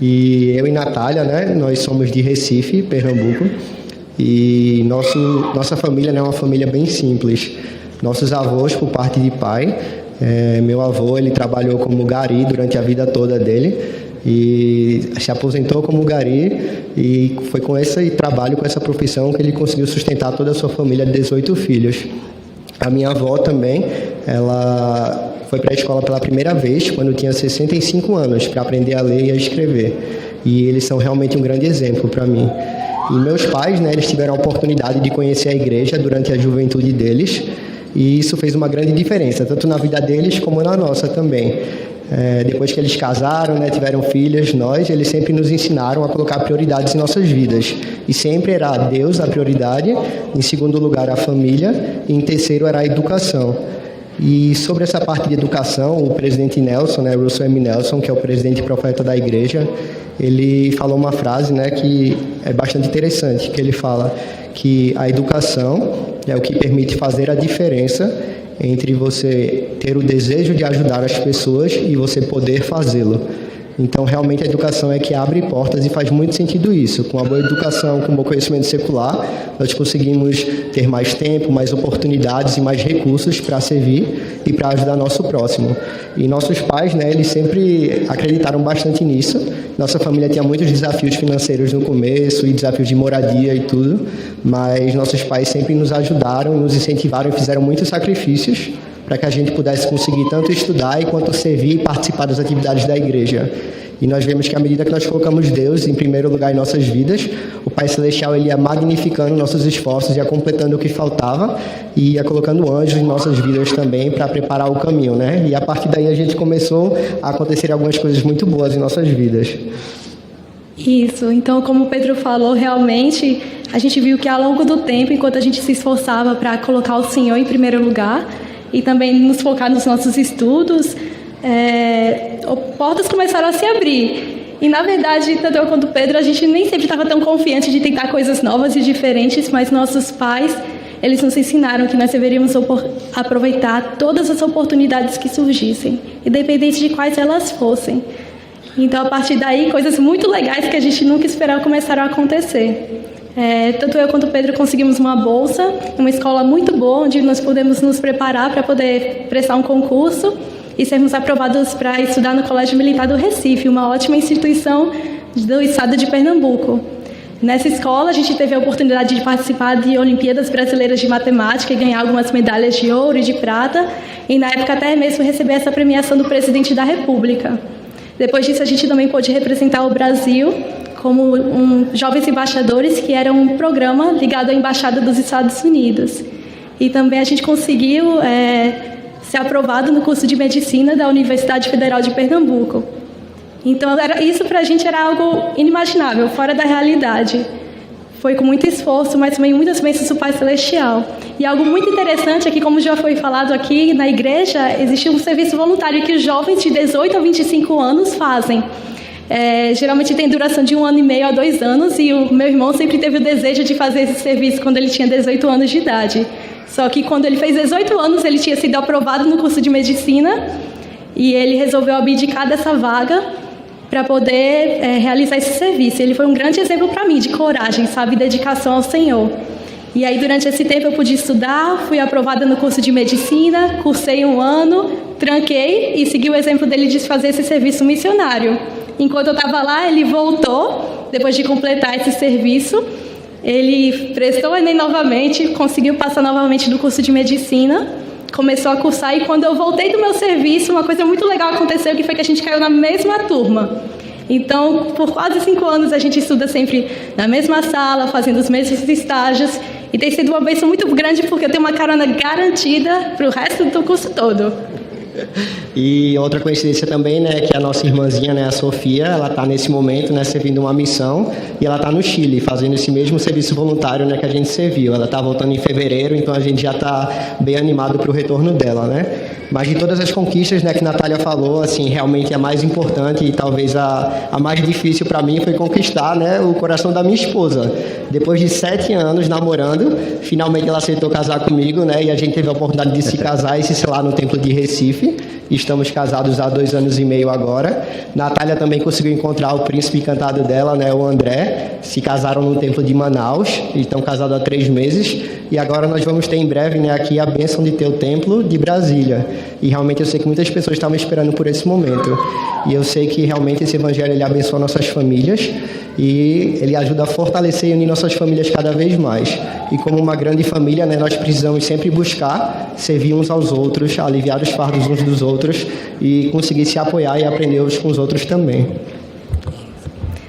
Speaker 8: E eu e Natália, nós somos de Recife, Pernambuco, e nossa família é uma família bem simples. Nossos avós, por parte de pai, meu avô, ele trabalhou como gari durante a vida toda dele, e se aposentou como gari, e foi com esse trabalho, com essa profissão, que ele conseguiu sustentar toda a sua família de 18 filhos. A minha avó também, ela foi para a escola pela primeira vez quando tinha 65 anos, para aprender a ler e a escrever. E eles são realmente um grande exemplo para mim. E meus pais, eles tiveram a oportunidade de conhecer a igreja durante a juventude deles, e isso fez uma grande diferença, tanto na vida deles como na nossa também. Depois que eles casaram, tiveram filhos, eles sempre nos ensinaram a colocar prioridades em nossas vidas. E sempre era Deus a prioridade, em segundo lugar a família, e em terceiro era a educação. E sobre essa parte de educação, o presidente Nelson, Russell M. Nelson, que é o presidente profeta da igreja, ele falou uma frase que é bastante interessante, que ele fala que a educação é o que permite fazer a diferença entre você ter o desejo de ajudar as pessoas e você poder fazê-lo. Então, realmente, a educação é que abre portas e faz muito sentido isso. Com a boa educação, com o bom conhecimento secular, nós conseguimos ter mais tempo, mais oportunidades e mais recursos para servir e para ajudar nosso próximo. E nossos pais, eles sempre acreditaram bastante nisso. Nossa família tinha muitos desafios financeiros no começo e desafios de moradia e tudo, mas nossos pais sempre nos ajudaram, nos incentivaram e fizeram muitos sacrifícios para que a gente pudesse conseguir tanto estudar quanto servir e participar das atividades da igreja. E nós vemos que à medida que nós colocamos Deus em primeiro lugar em nossas vidas, o Pai Celestial ele ia magnificando nossos esforços, ia completando o que faltava e ia colocando anjos em nossas vidas também para preparar o caminho, E a partir daí a gente começou a acontecer algumas coisas muito boas em nossas vidas.
Speaker 9: Isso, então como o Pedro falou, realmente a gente viu que ao longo do tempo, enquanto a gente se esforçava para colocar o Senhor em primeiro lugar e também nos focar nos nossos estudos, portas começaram a se abrir. E, na verdade, tanto eu quanto o Pedro, a gente nem sempre estava tão confiante de tentar coisas novas e diferentes, mas nossos pais, eles nos ensinaram que nós deveríamos aproveitar todas as oportunidades que surgissem, independente de quais elas fossem. Então, a partir daí, coisas muito legais que a gente nunca esperava começaram a acontecer. Tanto eu quanto o Pedro conseguimos uma bolsa, uma escola muito boa, onde nós pudemos nos preparar para poder prestar um concurso e sermos aprovados para estudar no Colégio Militar do Recife, uma ótima instituição do estado de Pernambuco. Nessa escola, a gente teve a oportunidade de participar de Olimpíadas Brasileiras de Matemática e ganhar algumas medalhas de ouro e de prata, e na época até mesmo receber essa premiação do Presidente da República. Depois disso, a gente também pôde representar o Brasil como Jovens Embaixadores, que era um programa ligado à Embaixada dos Estados Unidos. E também a gente conseguiu ser aprovado no curso de Medicina da Universidade Federal de Pernambuco. Então, isso para a gente era algo inimaginável, fora da realidade. Foi com muito esforço, mas também muitas bênçãos do Pai Celestial. E algo muito interessante é que, como já foi falado aqui, na igreja existe um serviço voluntário que os jovens de 18 a 25 anos fazem. Geralmente tem duração de 1 ano e meio a 2 anos, e o meu irmão sempre teve o desejo de fazer esse serviço quando ele tinha 18 anos de idade. Só que quando ele fez 18 anos, ele tinha sido aprovado no curso de Medicina, e ele resolveu abdicar dessa vaga para poder realizar esse serviço. Ele foi um grande exemplo para mim de coragem, sabe, dedicação ao Senhor. E aí, durante esse tempo, eu pude estudar, fui aprovada no curso de Medicina, cursei 1 ano, tranquei e segui o exemplo dele de fazer esse serviço missionário. Enquanto eu estava lá, ele voltou, depois de completar esse serviço, ele prestou o Enem novamente, conseguiu passar novamente no curso de Medicina, começou a cursar, e quando eu voltei do meu serviço, uma coisa muito legal aconteceu, que foi que a gente caiu na mesma turma. Então, por quase 5 anos, a gente estuda sempre na mesma sala, fazendo os mesmos estágios, e tem sido uma bênção muito grande, porque eu tenho uma carona garantida para o resto do curso todo.
Speaker 8: E outra coincidência também, né, que a nossa irmãzinha, né, a Sofia, ela está nesse momento, né, servindo uma missão, e ela está no Chile, fazendo esse mesmo serviço voluntário, né, que a gente serviu. Ela está voltando em fevereiro, então a gente já está bem animado para o retorno dela, né. Mas de todas as conquistas, né, que a Natália falou, assim, realmente a mais importante e talvez a mais difícil para mim foi conquistar, né, o coração da minha esposa. Depois de 7 anos namorando, finalmente ela aceitou casar comigo, né, e a gente teve a oportunidade de se casar e se selar no Templo de Recife. Estamos casados há 2 anos e meio agora. Natália também conseguiu encontrar o príncipe encantado dela, né, o André. Se casaram no Templo de Manaus e estão casados há 3 meses. E agora nós vamos ter em breve, né, aqui a bênção de ter o Templo de Brasília. E realmente eu sei que muitas pessoas estavam esperando por esse momento. E eu sei que realmente esse evangelho ele abençoa nossas famílias e ele ajuda a fortalecer e unir nossas famílias cada vez mais. E como uma grande família, né, nós precisamos sempre buscar servir uns aos outros, aliviar os fardos uns dos outros e conseguir se apoiar e aprender uns com os outros também.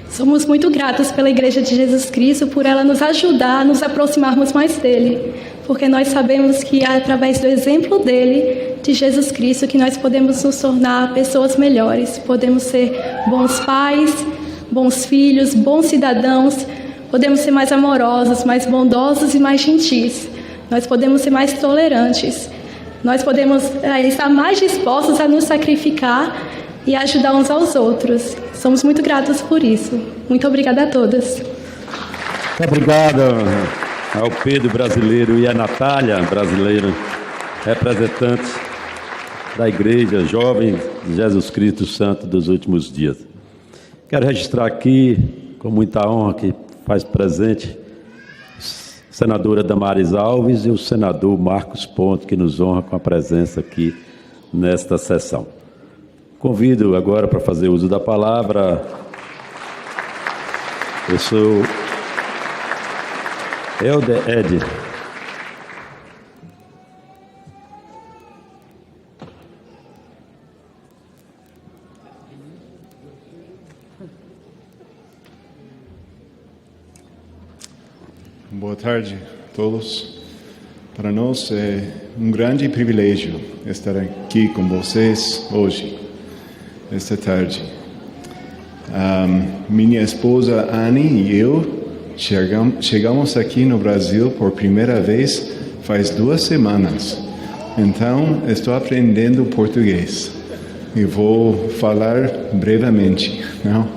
Speaker 9: Somos muito gratos pela Igreja de Jesus Cristo, por ela nos ajudar a nos aproximarmos mais dele, porque nós sabemos que é através do exemplo dele, de Jesus Cristo, que nós podemos nos tornar pessoas melhores, podemos ser bons pais, bons filhos, bons cidadãos, podemos ser mais amorosos, mais bondosos e mais gentis, nós podemos ser mais tolerantes, nós podemos estar mais dispostos a nos sacrificar e ajudar uns aos outros. Somos muito gratos por isso. Muito obrigada a todas.
Speaker 1: Obrigado ao Pedro brasileiro e à Natália brasileira, representantes da Igreja Jovem de Jesus Cristo Santo dos Últimos Dias. Quero registrar aqui, com muita honra, que faz presente a senadora Damares Alves e o senador Marcos Ponte, que nos honra com a presença aqui nesta sessão. Convido agora para fazer uso da palavra eu sou Helder Ed.
Speaker 10: Boa tarde a todos. Para nós é um grande privilégio estar aqui com vocês hoje, esta tarde. Minha esposa Annie e eu chegamos aqui no Brasil por primeira vez faz 2 semanas. Então, estou aprendendo português e vou falar brevemente. Não?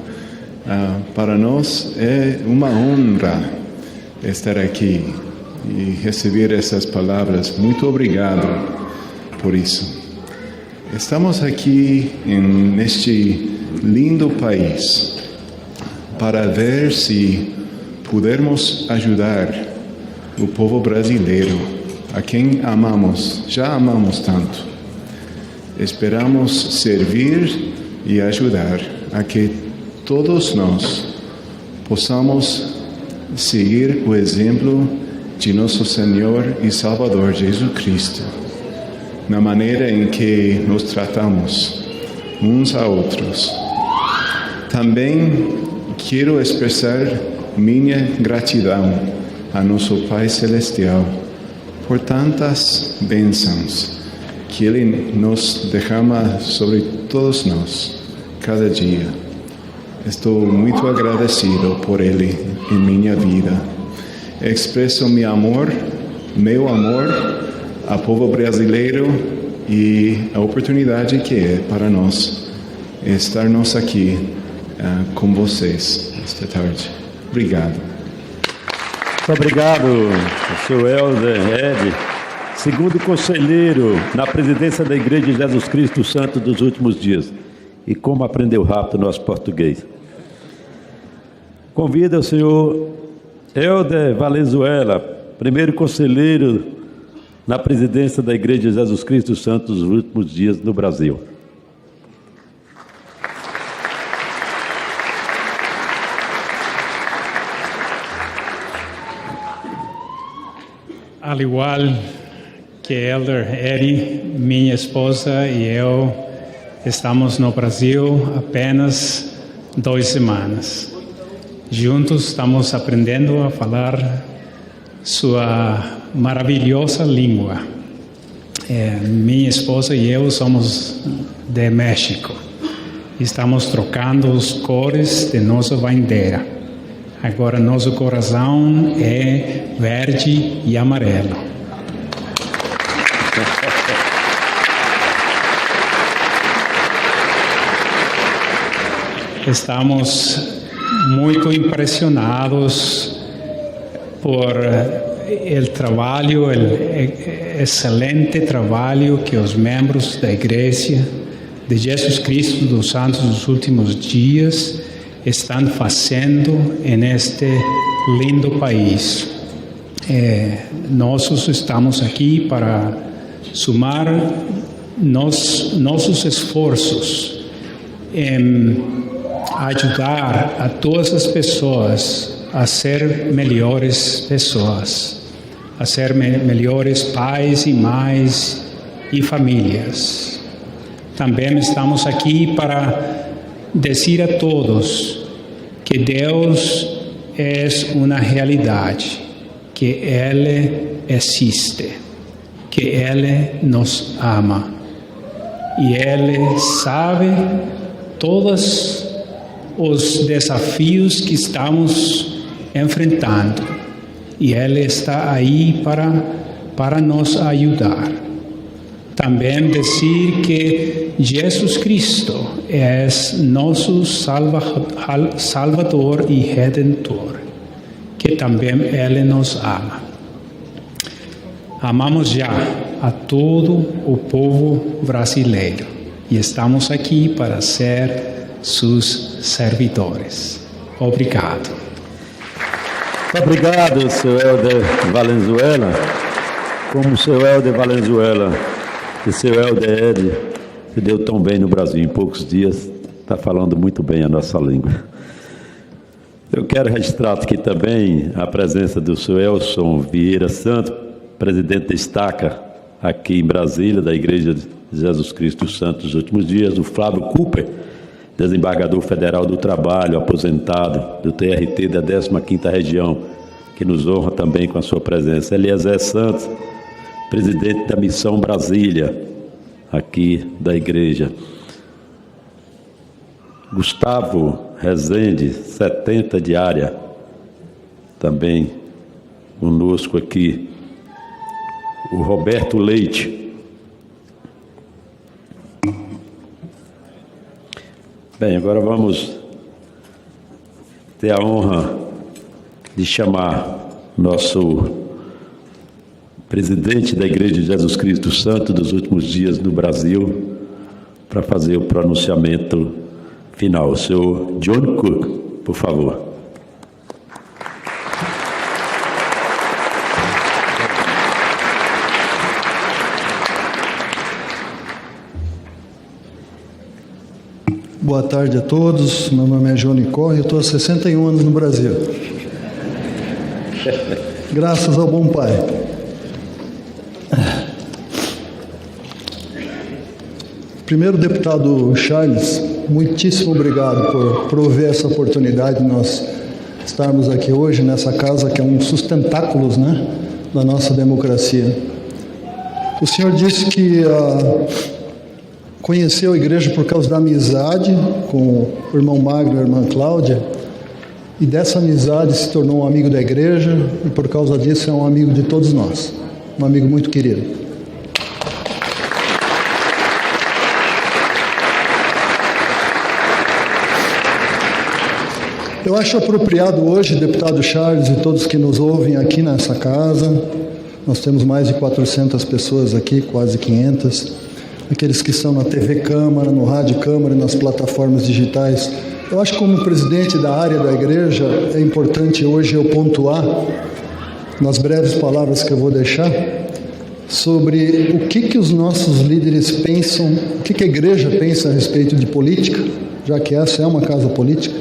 Speaker 10: Para nós é uma honra estar aqui e receber essas palavras. Muito obrigado por isso. Estamos aqui neste lindo país para ver se pudermos ajudar o povo brasileiro, a quem amamos, já amamos tanto. Esperamos servir e ajudar a que todos nós possamos seguir o exemplo de nosso Senhor e Salvador Jesus Cristo, na maneira em que nos tratamos uns a outros. Também quero expressar minha gratidão a nosso Pai Celestial por tantas bênçãos que Ele nos derrama sobre todos nós, cada dia. Estou muito agradecido por Ele em minha vida. Expresso meu amor ao povo brasileiro e a oportunidade que é para nós estarmos aqui com vocês esta tarde. Obrigado.
Speaker 1: Muito obrigado, Sr. Helder Ed, segundo conselheiro na presidência da Igreja de Jesus Cristo Santo dos Últimos Dias. E como aprendeu rápido o nosso português. Convido o senhor Helder Valenzuela, primeiro conselheiro na presidência da Igreja de Jesus Cristo Santo dos Últimos Dias no Brasil.
Speaker 11: Al igual que Elder Eddie, minha esposa e eu estamos no Brasil apenas 2 semanas. Juntos estamos aprendendo a falar sua maravilhosa língua. Minha esposa e eu somos de México. Estamos trocando as cores de nossa bandeira. Agora nosso coração é verde e amarelo. Estamos muito impressionados por o trabalho, o excelente trabalho que os membros da Igreja de Jesus Cristo dos Santos dos Últimos Dias estão fazendo neste lindo país. Nós estamos aqui para somar nossos esforços em ajudar a todas as pessoas a ser melhores pessoas, a ser melhores pais e mães e famílias. Também estamos aqui para dizer a todos que Deus é uma realidade, que Ele existe, que Ele nos ama e Ele sabe todos os desafios que estamos enfrentando e Ele está aí para nos ajudar. Também dizer que Jesus Cristo é nosso Salvador e Redentor, que também Ele nos ama. Amamos já a todo o povo brasileiro e estamos aqui para ser seus servidores. Obrigado.
Speaker 1: Obrigado, Sr. Helder Valenzuela. Como o Sr. Helder Valenzuela e o Sr. Helder Ed se deu tão bem no Brasil em poucos dias, está falando muito bem a nossa língua. Eu quero registrar aqui também a presença do Sr. Elson Vieira Santos, presidente da Estaca, aqui em Brasília, da Igreja de Jesus Cristo Santo dos Últimos Dias, o Flávio Cooper, desembargador federal do trabalho, aposentado do TRT da 15ª Região, que nos honra também com a sua presença. Eliezer Santos, presidente da Missão Brasília, aqui da igreja. Gustavo Rezende, 70 de área, também conosco aqui. O Roberto Leite. Bem, agora vamos ter a honra de chamar nosso presidente da Igreja de Jesus Cristo Santo dos Últimos Dias no Brasil para fazer o pronunciamento final. O senhor John Cook, por favor.
Speaker 12: Boa tarde a todos, meu nome é João Nicole, eu estou há 61 anos no Brasil. Graças ao bom Pai. Primeiro, deputado Charles, muitíssimo obrigado por prover essa oportunidade de nós estarmos aqui hoje nessa casa que é um sustentáculos, né, da nossa democracia. O senhor disse que conheceu a igreja por causa da amizade com o irmão Magno e a irmã Cláudia, e dessa amizade se tornou um amigo da igreja, e por causa disso é um amigo de todos nós, um amigo muito querido. Eu acho apropriado hoje, deputado Charles e todos que nos ouvem aqui nessa casa, nós temos mais de 400 pessoas aqui, quase 500, aqueles que estão na TV Câmara, no Rádio Câmara e nas plataformas digitais. Eu acho que como presidente da área da igreja, é importante hoje eu pontuar, nas breves palavras que eu vou deixar, sobre o que os nossos líderes pensam, o que a igreja pensa a respeito de política, já que essa é uma casa política,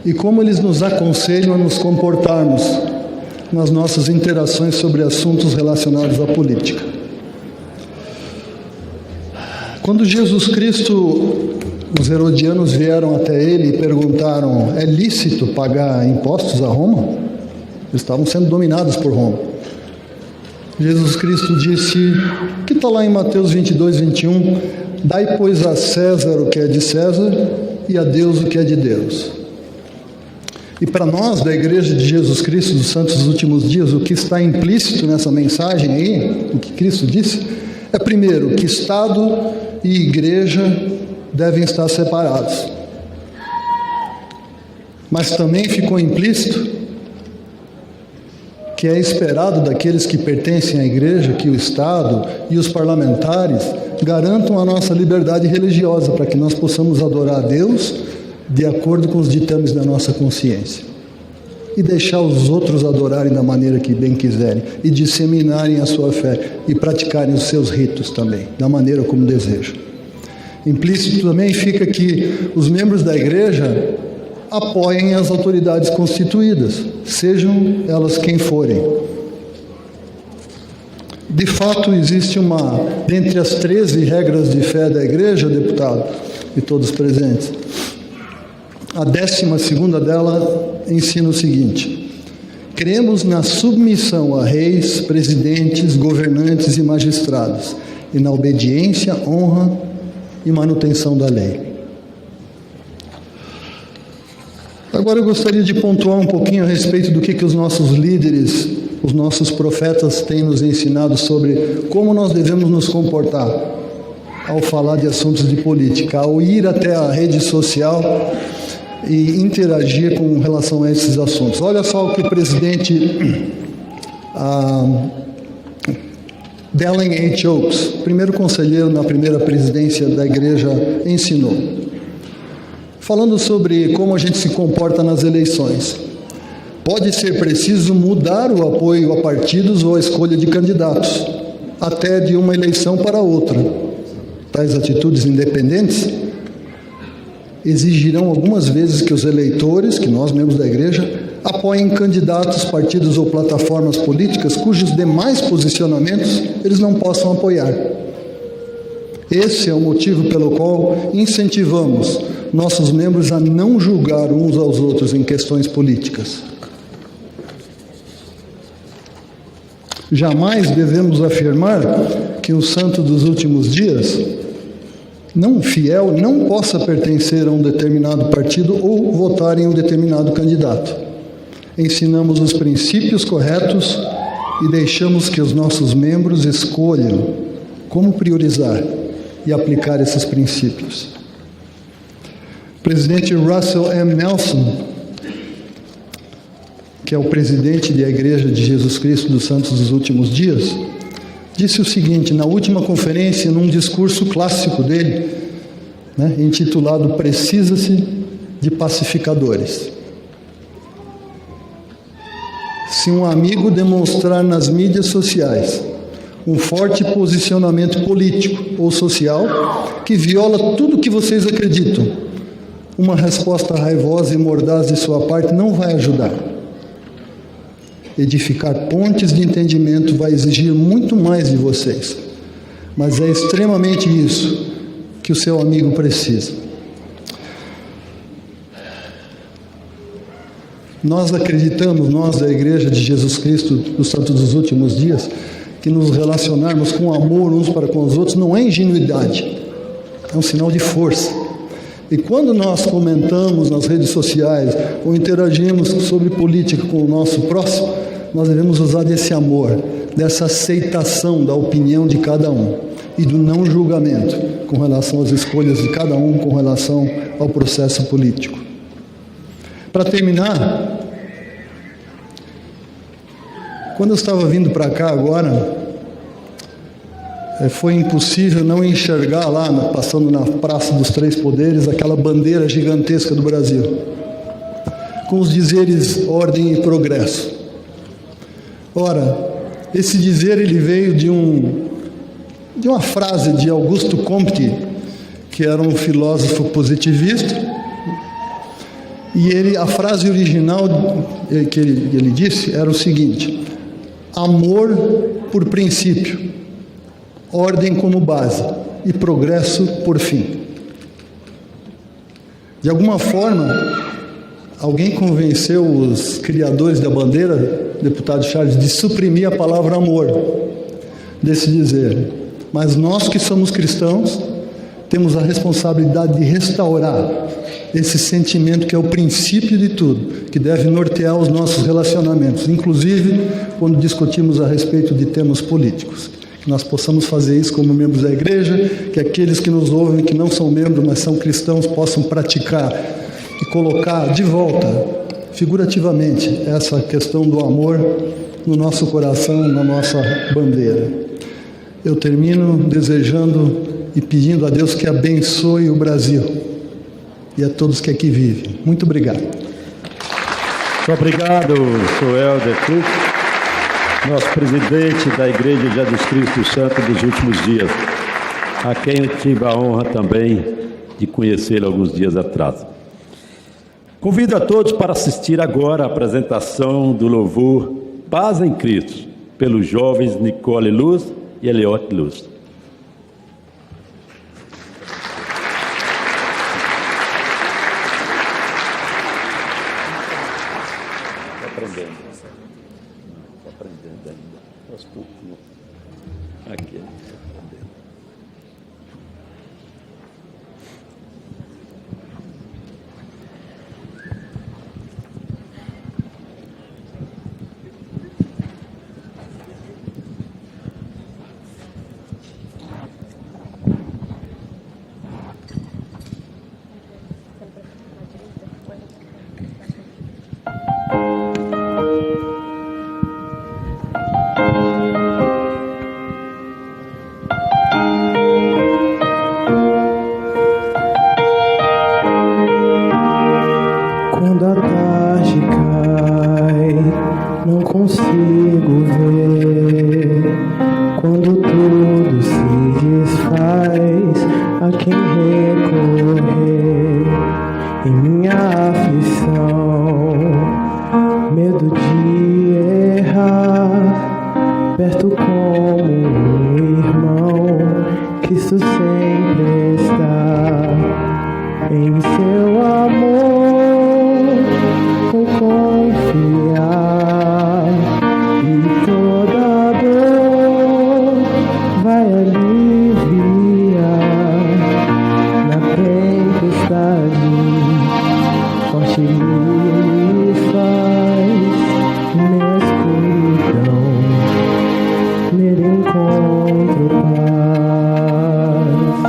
Speaker 12: e como eles nos aconselham a nos comportarmos nas nossas interações sobre assuntos relacionados à política. Quando Jesus Cristo, os herodianos vieram até ele e perguntaram: é lícito pagar impostos a Roma? Eles estavam sendo dominados por Roma. Jesus Cristo disse, que está lá em Mateus 22, 21, dai, pois, a César o que é de César e a Deus o que é de Deus. E para nós, da Igreja de Jesus Cristo dos Santos dos Últimos Dias, o que está implícito nessa mensagem aí, o que Cristo disse, é primeiro que Estado e Igreja devem estar separados. Mas também ficou implícito que é esperado daqueles que pertencem à Igreja que o Estado e os parlamentares garantam a nossa liberdade religiosa para que nós possamos adorar a Deus de acordo com os ditames da nossa consciência e deixar os outros adorarem da maneira que bem quiserem e disseminarem a sua fé e praticarem os seus ritos também, da maneira como desejam. Implícito também fica que os membros da igreja apoiem as autoridades constituídas, sejam elas quem forem. De fato, existe dentre as 13 regras de fé da igreja, deputado, e todos presentes, a 12ª dela ensina o seguinte: cremos na submissão a reis, presidentes, governantes e magistrados, e na obediência, honra e manutenção da lei. Agora eu gostaria de pontuar um pouquinho a respeito do que os nossos líderes, os nossos profetas têm nos ensinado sobre como nós devemos nos comportar ao falar de assuntos de política, ao ir até a rede social e interagir com relação a esses assuntos. Olha só o que o presidente Dallin H. Oaks, primeiro conselheiro na primeira presidência da igreja, ensinou, falando sobre como a gente se comporta nas eleições. Pode ser preciso mudar o apoio a partidos ou a escolha de candidatos, até de uma eleição para outra. Tais atitudes independentes exigirão algumas vezes que os eleitores, que nós, membros da igreja, apoiem candidatos, partidos ou plataformas políticas cujos demais posicionamentos eles não possam apoiar. Esse é o motivo pelo qual incentivamos nossos membros a não julgar uns aos outros em questões políticas. Jamais devemos afirmar que o santo dos últimos dias, não fiel, não possa pertencer a um determinado partido ou votar em um determinado candidato. Ensinamos os princípios corretos e deixamos que os nossos membros escolham como priorizar e aplicar esses princípios. O presidente Russell M. Nelson, que é o presidente da Igreja de Jesus Cristo dos Santos dos Últimos Dias, disse o seguinte, na última conferência, num discurso clássico dele, intitulado Precisa-se de Pacificadores. Se um amigo demonstrar nas mídias sociais um forte posicionamento político ou social que viola tudo o que vocês acreditam. Uma resposta raivosa e mordaz de sua parte não vai ajudar. Edificar pontes de entendimento vai exigir muito mais de vocês, mas é extremamente isso que o seu amigo precisa. Nós acreditamos, nós da Igreja de Jesus Cristo dos Santos dos Últimos Dias, que nos relacionarmos com amor uns para com os outros não é ingenuidade, é um sinal de força. E quando nós comentamos nas redes sociais ou interagimos sobre política com o nosso próximo, nós devemos usar desse amor, dessa aceitação da opinião de cada um e do não julgamento com relação às escolhas de cada um, com relação ao processo político. Para terminar, quando eu estava vindo para cá agora, foi impossível não enxergar lá, passando na Praça dos Três Poderes, aquela bandeira gigantesca do Brasil, com os dizeres ordem e progresso. Ora, esse dizer ele veio de uma frase de Augusto Comte, que era um filósofo positivista, e a frase original que ele disse era o seguinte: amor por princípio, ordem como base e progresso por fim. De alguma forma, alguém convenceu os criadores da bandeira, deputado Charles, de suprimir a palavra amor desse dizer. Mas nós que somos cristãos temos a responsabilidade de restaurar esse sentimento que é o princípio de tudo, que deve nortear os nossos relacionamentos, inclusive quando discutimos a respeito de temas políticos. Que nós possamos fazer isso como membros da igreja, que aqueles que nos ouvem, que não são membros, mas são cristãos, possam praticar e colocar de volta, figurativamente, essa questão do amor no nosso coração, na nossa bandeira. Eu termino desejando e pedindo a Deus que abençoe o Brasil e a todos que aqui vivem. Muito obrigado.
Speaker 1: Muito obrigado, Sr. Helder Cruz, nosso presidente da Igreja de Jesus Cristo Santo dos Últimos Dias, a quem eu tive a honra também de conhecer alguns dias atrás. Convido a todos para assistir agora à apresentação do louvor Paz em Cristo, pelos jovens Nicole Luz e Eliot Luz. Aprendendo ainda, aos pouquinhos. Aqui.
Speaker 13: Quando a tarde cai, não consigo ver. Quando tudo se desfaz, a quem recorrer? Em minha aflição, medo de errar, perto como um irmão, Cristo sempre está. Em seu amor vou confiar, e toda dor vai aliviar. Na tempestade forte me faz, minha escuridão nele encontro paz.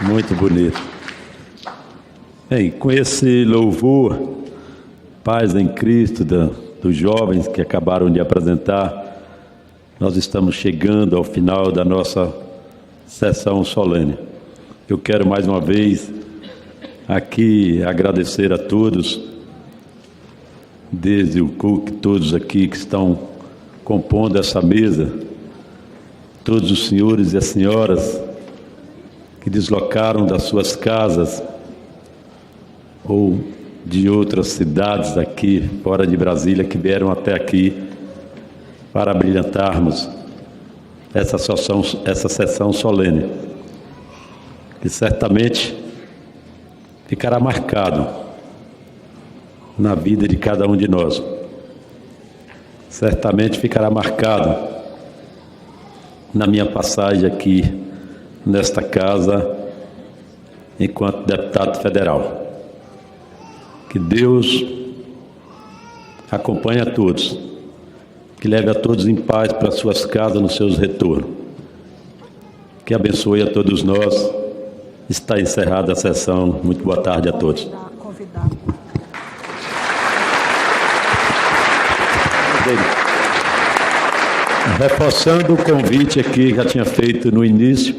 Speaker 1: Muito bonito. Bem, com esse louvor, Paz em Cristo, dos jovens que acabaram de apresentar, nós estamos chegando ao final da nossa sessão solene. Eu quero mais uma vez aqui agradecer a todos, desde o Cook, todos aqui que estão compondo essa mesa, todos os senhores e as senhoras que deslocaram das suas casas ou de outras cidades aqui, fora de Brasília, que vieram até aqui para brilhantarmos essa sessão solene, que certamente ficará marcado na vida de cada um de nós. Certamente ficará marcado na minha passagem aqui nesta casa enquanto deputado federal. Que Deus acompanhe a todos, que leve a todos em paz para suas casas nos seus retornos, que abençoe a todos nós. Está encerrada a sessão. Muito boa tarde a todos. Reforçando o convite aqui, já tinha feito no início,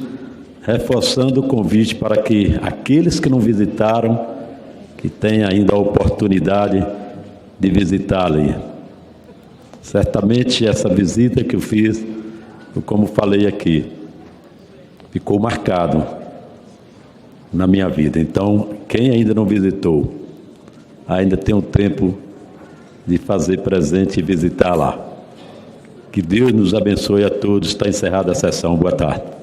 Speaker 1: reforçando o convite para que aqueles que não visitaram, que tenham ainda a oportunidade de visitá-la. Certamente essa visita que eu fiz, como falei aqui, ficou marcado na minha vida. Então, quem ainda não visitou, ainda tem um tempo de fazer presente e visitar lá. Que Deus nos abençoe a todos. Está encerrada a sessão. Boa tarde.